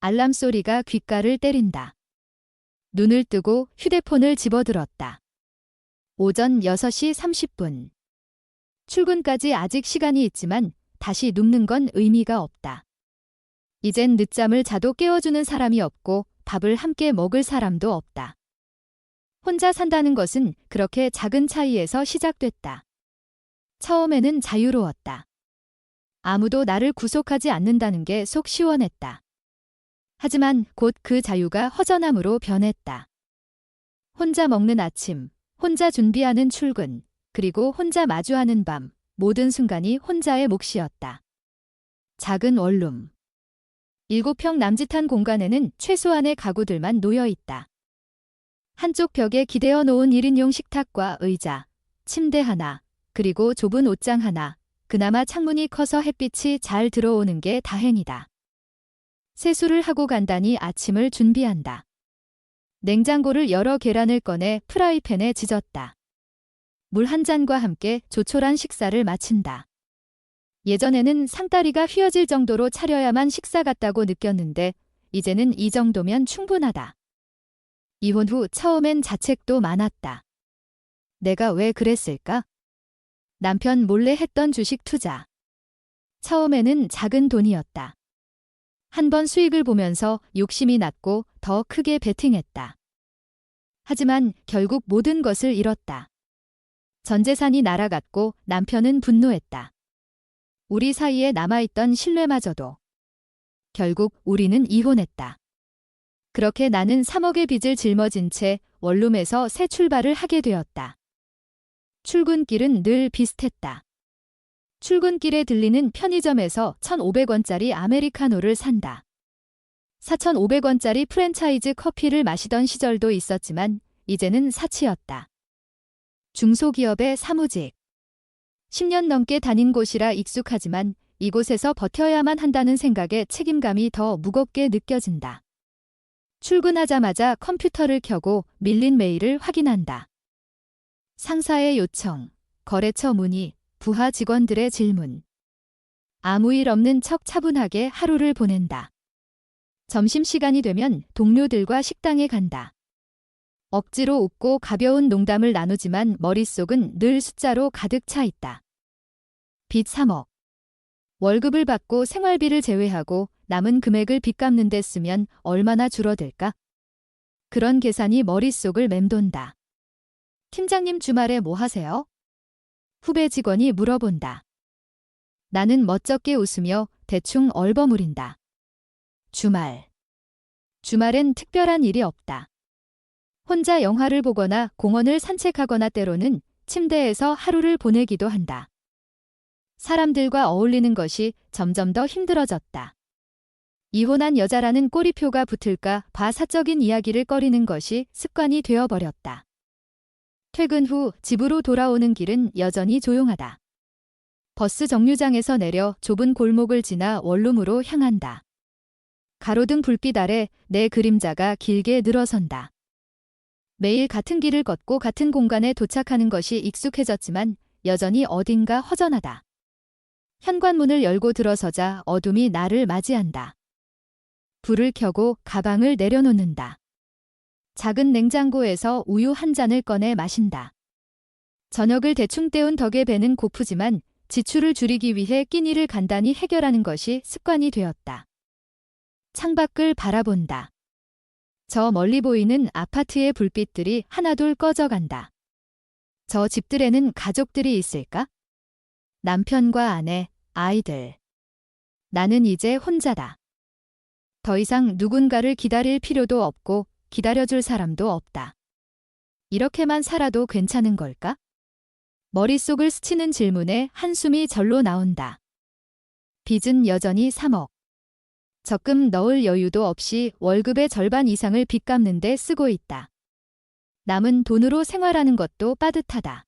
알람 소리가 귓가를 때린다. 눈을 뜨고 휴대폰을 집어들었다. 오전 6시 30분. 출근까지 아직 시간이 있지만 다시 눕는 건 의미가 없다. 이젠 늦잠을 자도 깨워주는 사람이 없고 밥을 함께 먹을 사람도 없다. 혼자 산다는 것은 그렇게 작은 차이에서 시작됐다. 처음에는 자유로웠다. 아무도 나를 구속하지 않는다는 게 속 시원했다. 하지만 곧 그 자유가 허전함으로 변했다. 혼자 먹는 아침, 혼자 준비하는 출근, 그리고 혼자 마주하는 밤, 모든 순간이 혼자의 몫이었다. 작은 원룸. 7평 남짓한 공간에는 최소한의 가구들만 놓여 있다. 한쪽 벽에 기대어 놓은 1인용 식탁과 의자, 침대 하나, 그리고 좁은 옷장 하나, 그나마 창문이 커서 햇빛이 잘 들어오는 게 다행이다. 세수를 하고 간단히 아침을 준비한다. 냉장고를 열어 계란을 꺼내 프라이팬에 지졌다. 물 한 잔과 함께 조촐한 식사를 마친다. 예전에는 상다리가 휘어질 정도로 차려야만 식사 같다고 느꼈는데 이제는 이 정도면 충분하다. 이혼 후 처음엔 자책도 많았다. 내가 왜 그랬을까? 남편 몰래 했던 주식 투자. 처음에는 작은 돈이었다. 한 번 수익을 보면서 욕심이 났고 더 크게 베팅했다. 하지만 결국 모든 것을 잃었다. 전 재산이 날아갔고 남편은 분노했다. 우리 사이에 남아있던 신뢰마저도. 결국 우리는 이혼했다. 그렇게 나는 3억의 빚을 짊어진 채 원룸에서 새 출발을 하게 되었다. 출근길은 늘 비슷했다. 출근길에 들리는 편의점에서 1,500원짜리 아메리카노를 산다. 4,500원짜리 프랜차이즈 커피를 마시던 시절도 있었지만 이제는 사치였다. 중소기업의 사무직. 10년 넘게 다닌 곳이라 익숙하지만 이곳에서 버텨야만 한다는 생각에 책임감이 더 무겁게 느껴진다. 출근하자마자 컴퓨터를 켜고 밀린 메일을 확인한다. 상사의 요청, 거래처 문의, 부하 직원들의 질문. 아무 일 없는 척 차분하게 하루를 보낸다. 점심시간이 되면 동료들과 식당에 간다. 억지로 웃고 가벼운 농담을 나누지만 머릿속은 늘 숫자로 가득 차 있다. 빚 3억. 월급을 받고 생활비를 제외하고 남은 금액을 빚 갚는 데 쓰면 얼마나 줄어들까? 그런 계산이 머릿속을 맴돈다. 팀장님 주말에 뭐 하세요? 후배 직원이 물어본다. 나는 멋쩍게 웃으며 대충 얼버무린다. 주말엔 특별한 일이 없다. 혼자 영화를 보거나 공원을 산책하거나 때로는 침대에서 하루를 보내기도 한다. 사람들과 어울리는 것이 점점 더 힘들어졌다. 이혼한 여자라는 꼬리표가 붙을까 봐 사적인 이야기를 꺼리는 것이 습관이 되어버렸다. 퇴근 후 집으로 돌아오는 길은 여전히 조용하다. 버스 정류장에서 내려 좁은 골목을 지나 원룸으로 향한다. 가로등 불빛 아래 내 그림자가 길게 늘어선다. 매일 같은 길을 걷고 같은 공간에 도착하는 것이 익숙해졌지만 여전히 어딘가 허전하다. 현관문을 열고 들어서자 어둠이 나를 맞이한다. 불을 켜고 가방을 내려놓는다. 작은 냉장고에서 우유 한 잔을 꺼내 마신다. 저녁을 대충 때운 덕에 배는 고프지만 지출을 줄이기 위해 끼니를 간단히 해결하는 것이 습관이 되었다. 창밖을 바라본다. 저 멀리 보이는 아파트의 불빛들이 하나둘 꺼져간다. 저 집들에는 가족들이 있을까? 남편과 아내, 아이들. 나는 이제 혼자다. 더 이상 누군가를 기다릴 필요도 없고 기다려줄 사람도 없다. 이렇게만 살아도 괜찮은 걸까? 머릿속을 스치는 질문에 한숨이 절로 나온다. 빚은 여전히 3억. 적금 넣을 여유도 없이 월급의 절반 이상을 빚 갚는 데 쓰고 있다. 남은 돈으로 생활하는 것도 빠듯하다.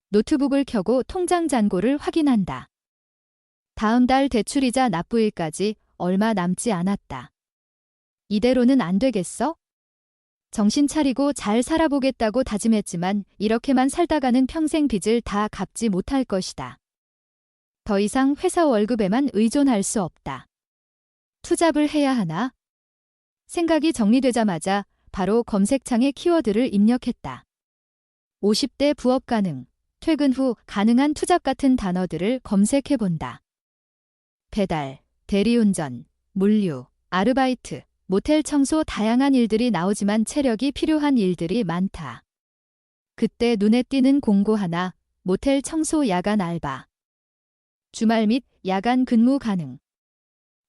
노트북을 켜고 통장 잔고를 확인한다. 다음 달 대출이자 납부일까지 얼마 남지 않았다. 이대로는 안 되겠어? 정신 차리고 잘 살아보겠다고 다짐했지만 이렇게만 살다가는 평생 빚을 다 갚지 못할 것이다. 더 이상 회사 월급에만 의존할 수 없다. 투잡을 해야 하나? 생각이 정리되자마자 바로 검색창에 키워드를 입력했다. 50대 부업 가능, 퇴근 후 가능한 투잡 같은 단어들을 검색해본다. 배달, 대리운전, 물류, 아르바이트, 모텔 청소 다양한 일들이 나오지만 체력이 필요한 일들이 많다. 그때 눈에 띄는 공고 하나, 모텔 청소 야간 알바. 주말 및 야간 근무 가능.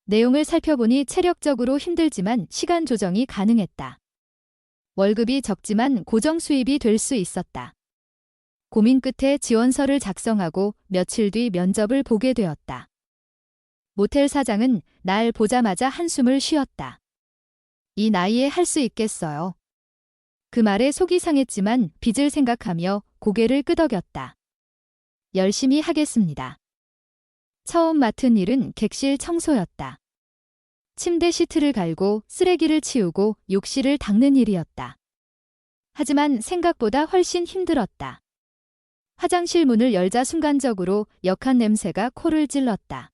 내용을 살펴보니 체력적으로 힘들지만 시간 조정이 가능했다. 월급이 적지만 고정 수입이 될 수 있었다. 고민 끝에 지원서를 작성하고 며칠 뒤 면접을 보게 되었다. 모텔 사장은 날 보자마자 한숨을 쉬었다. 이 나이에 할 수 있겠어요. 그 말에 속이 상했지만 빚을 생각하며 고개를 끄덕였다. 열심히 하겠습니다. 처음 맡은 일은 객실 청소였다. 침대 시트를 갈고 쓰레기를 치우고 욕실을 닦는 일이었다. 하지만 생각보다 훨씬 힘들었다. 화장실 문을 열자 순간적으로 역한 냄새가 코를 찔렀다.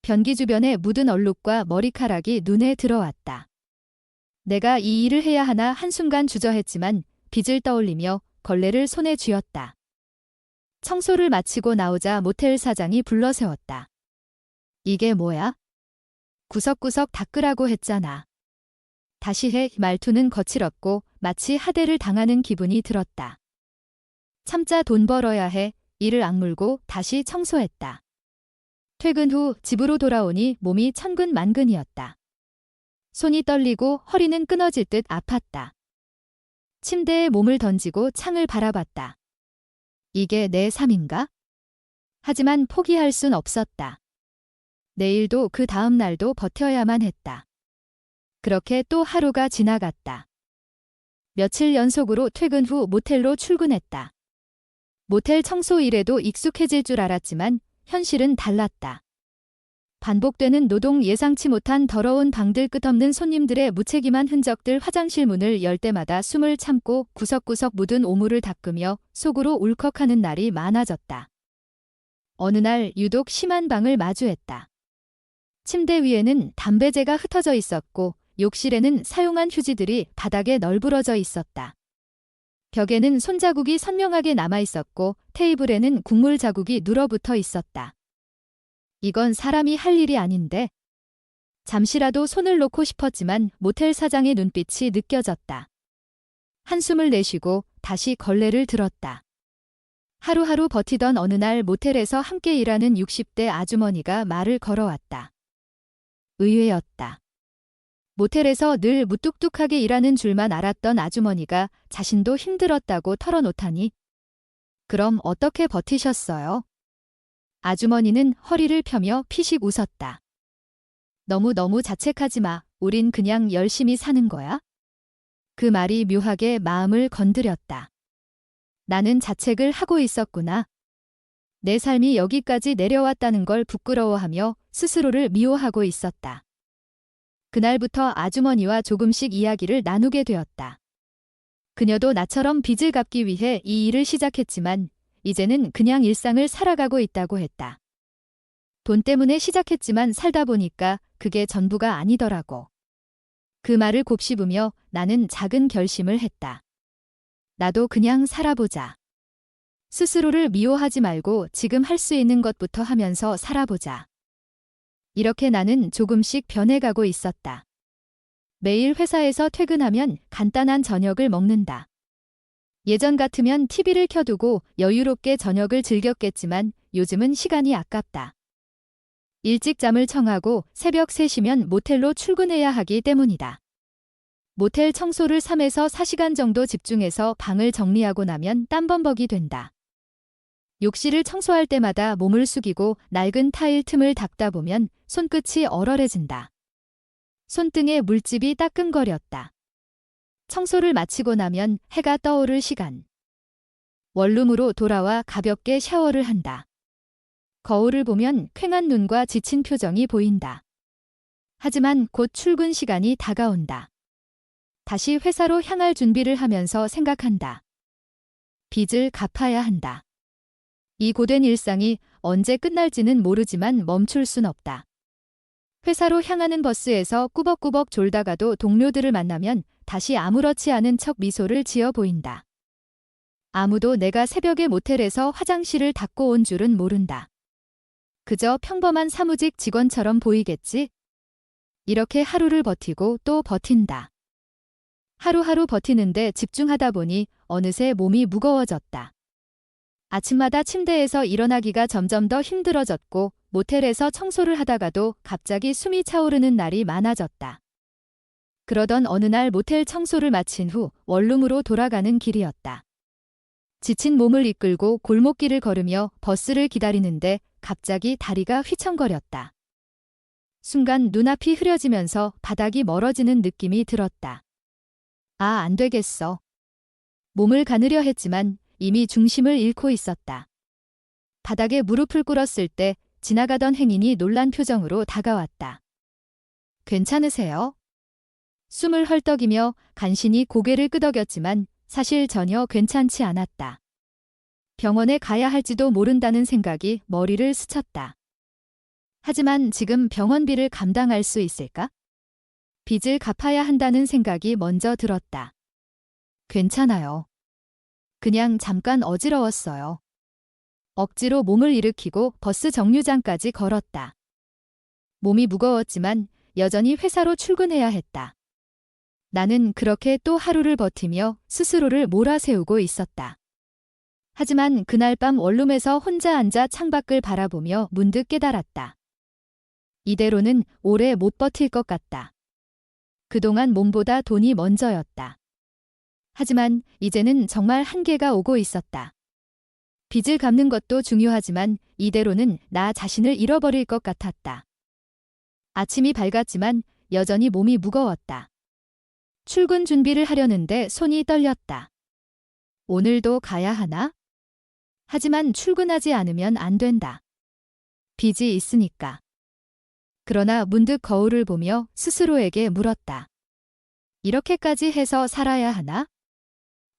변기 주변에 묻은 얼룩과 머리카락이 눈에 들어왔다. 내가 이 일을 해야 하나 한순간 주저했지만 빚을 떠올리며 걸레를 손에 쥐었다. 청소를 마치고 나오자 모텔 사장이 불러세웠다. 이게 뭐야? 구석구석 닦으라고 했잖아. 다시 해. 말투는 거칠었고 마치 하대를 당하는 기분이 들었다. 참자 돈 벌어야 해. 이를 악물고 다시 청소했다. 퇴근 후 집으로 돌아오니 몸이 천근만근이었다. 손이 떨리고 허리는 끊어질 듯 아팠다. 침대에 몸을 던지고 창을 바라봤다. 이게 내 삶인가? 하지만 포기할 순 없었다. 내일도 그 다음 날도 버텨야만 했다. 그렇게 또 하루가 지나갔다. 며칠 연속으로 퇴근 후 모텔로 출근했다. 모텔 청소 일에도 익숙해질 줄 알았지만 현실은 달랐다. 반복되는 노동, 예상치 못한 더러운 방들, 끝없는 손님들의 무책임한 흔적들, 화장실 문을 열 때마다 숨을 참고 구석구석 묻은 오물을 닦으며 속으로 울컥하는 날이 많아졌다. 어느 날 유독 심한 방을 마주했다. 침대 위에는 담배재가 흩어져 있었고 욕실에는 사용한 휴지들이 바닥에 널브러져 있었다. 벽에는 손자국이 선명하게 남아 있었고 테이블에는 국물 자국이 눌어붙어 있었다. 이건 사람이 할 일이 아닌데. 잠시라도 손을 놓고 싶었지만 모텔 사장의 눈빛이 느껴졌다. 한숨을 내쉬고 다시 걸레를 들었다. 하루하루 버티던 어느 날 모텔에서 함께 일하는 60대 아주머니가 말을 걸어왔다. 의외였다. 모텔에서 늘 무뚝뚝하게 일하는 줄만 알았던 아주머니가 자신도 힘들었다고 털어놓다니. 그럼 어떻게 버티셨어요? 아주머니는 허리를 펴며 피식 웃었다. 너무 자책하지 마. 우린 그냥 열심히 사는 거야. 그 말이 묘하게 마음을 건드렸다. 나는 자책을 하고 있었구나. 내 삶이 여기까지 내려왔다는 걸 부끄러워하며 스스로를 미워하고 있었다. 그날부터 아주머니와 조금씩 이야기를 나누게 되었다. 그녀도 나처럼 빚을 갚기 위해 이 일을 시작했지만 이제는 그냥 일상을 살아가고 있다고 했다. 돈 때문에 시작했지만 살다 보니까 그게 전부가 아니더라고. 그 말을 곱씹으며 나는 작은 결심을 했다. 나도 그냥 살아보자. 스스로를 미워하지 말고 지금 할 수 있는 것부터 하면서 살아보자. 이렇게 나는 조금씩 변해가고 있었다. 매일 회사에서 퇴근하면 간단한 저녁을 먹는다. 예전 같으면 TV를 켜두고 여유롭게 저녁을 즐겼겠지만 요즘은 시간이 아깝다. 일찍 잠을 청하고 새벽 3시면 모텔로 출근해야 하기 때문이다. 모텔 청소를 3에서 4시간 정도 집중해서 방을 정리하고 나면 땀범벅이 된다. 욕실을 청소할 때마다 몸을 숙이고 낡은 타일 틈을 닦다 보면 손끝이 얼얼해진다. 손등에 물집이 따끔거렸다. 청소를 마치고 나면 해가 떠오를 시간. 원룸으로 돌아와 가볍게 샤워를 한다. 거울을 보면 퀭한 눈과 지친 표정이 보인다. 하지만 곧 출근 시간이 다가온다. 다시 회사로 향할 준비를 하면서 생각한다. 빚을 갚아야 한다. 이 고된 일상이 언제 끝날지는 모르지만 멈출 순 없다. 회사로 향하는 버스에서 꾸벅꾸벅 졸다가도 동료들을 만나면 다시 아무렇지 않은 척 미소를 지어 보인다. 아무도 내가 새벽에 모텔에서 화장실을 닦고 온 줄은 모른다. 그저 평범한 사무직 직원처럼 보이겠지? 이렇게 하루를 버티고 또 버틴다. 하루하루 버티는데 집중하다 보니 어느새 몸이 무거워졌다. 아침마다 침대에서 일어나기가 점점 더 힘들어졌고 모텔에서 청소를 하다가도 갑자기 숨이 차오르는 날이 많아졌다. 그러던 어느 날 모텔 청소를 마친 후 원룸으로 돌아가는 길이었다. 지친 몸을 이끌고 골목길을 걸으며 버스를 기다리는데 갑자기 다리가 휘청거렸다. 순간 눈앞이 흐려지면서 바닥이 멀어지는 느낌이 들었다. 아, 안 되겠어. 몸을 가누려 했지만 이미 중심을 잃고 있었다. 바닥에 무릎을 꿇었을 때 지나가던 행인이 놀란 표정으로 다가왔다. 괜찮으세요? 숨을 헐떡이며 간신히 고개를 끄덕였지만 사실 전혀 괜찮지 않았다. 병원에 가야 할지도 모른다는 생각이 머리를 스쳤다. 하지만 지금 병원비를 감당할 수 있을까? 빚을 갚아야 한다는 생각이 먼저 들었다. 괜찮아요. 그냥 잠깐 어지러웠어요. 억지로 몸을 일으키고 버스 정류장까지 걸었다. 몸이 무거웠지만 여전히 회사로 출근해야 했다. 나는 그렇게 또 하루를 버티며 스스로를 몰아세우고 있었다. 하지만 그날 밤 원룸에서 혼자 앉아 창밖을 바라보며 문득 깨달았다. 이대로는 오래 못 버틸 것 같다. 그동안 몸보다 돈이 먼저였다. 하지만 이제는 정말 한계가 오고 있었다. 빚을 갚는 것도 중요하지만 이대로는 나 자신을 잃어버릴 것 같았다. 아침이 밝았지만 여전히 몸이 무거웠다. 출근 준비를 하려는데 손이 떨렸다. 오늘도 가야 하나? 하지만 출근하지 않으면 안 된다. 빚이 있으니까. 그러나 문득 거울을 보며 스스로에게 물었다. 이렇게까지 해서 살아야 하나?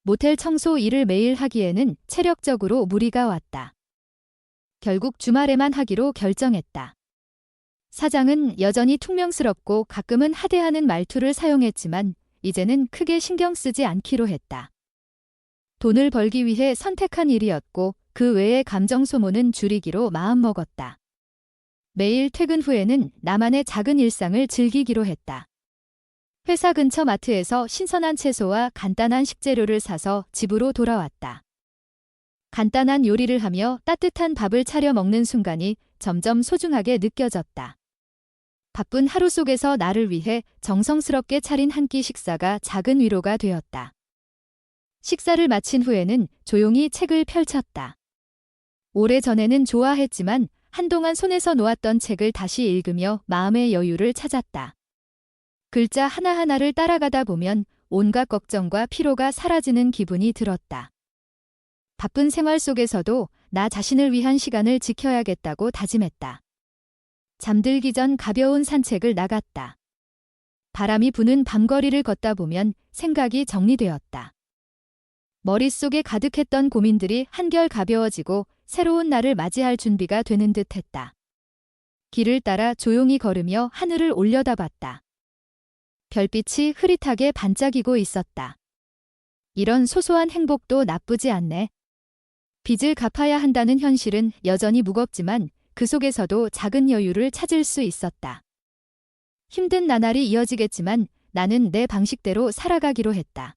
모텔 청소 일을 매일 하기에는 체력적으로 무리가 왔다. 결국 주말에만 하기로 결정했다. 사장은 여전히 퉁명스럽고 가끔은 하대하는 말투를 사용했지만 이제는 크게 신경 쓰지 않기로 했다. 돈을 벌기 위해 선택한 일이었고 그 외의 감정 소모는 줄이기로 마음먹었다. 매일 퇴근 후에는 나만의 작은 일상을 즐기기로 했다. 회사 근처 마트에서 신선한 채소와 간단한 식재료를 사서 집으로 돌아왔다. 간단한 요리를 하며 따뜻한 밥을 차려 먹는 순간이 점점 소중하게 느껴졌다. 바쁜 하루 속에서 나를 위해 정성스럽게 차린 한 끼 식사가 작은 위로가 되었다. 식사를 마친 후에는 조용히 책을 펼쳤다. 오래전에는 좋아했지만 한동안 손에서 놓았던 책을 다시 읽으며 마음의 여유를 찾았다. 글자 하나하나를 따라가다 보면 온갖 걱정과 피로가 사라지는 기분이 들었다. 바쁜 생활 속에서도 나 자신을 위한 시간을 지켜야겠다고 다짐했다. 잠들기 전 가벼운 산책을 나갔다. 바람이 부는 밤거리를 걷다 보면 생각이 정리되었다. 머릿속에 가득했던 고민들이 한결 가벼워지고 새로운 날을 맞이할 준비가 되는 듯했다. 길을 따라 조용히 걸으며 하늘을 올려다봤다. 별빛이 흐릿하게 반짝이고 있었다. 이런 소소한 행복도 나쁘지 않네. 빚을 갚아야 한다는 현실은 여전히 무겁지만 그 속에서도 작은 여유를 찾을 수 있었다. 힘든 나날이 이어지겠지만 나는 내 방식대로 살아가기로 했다.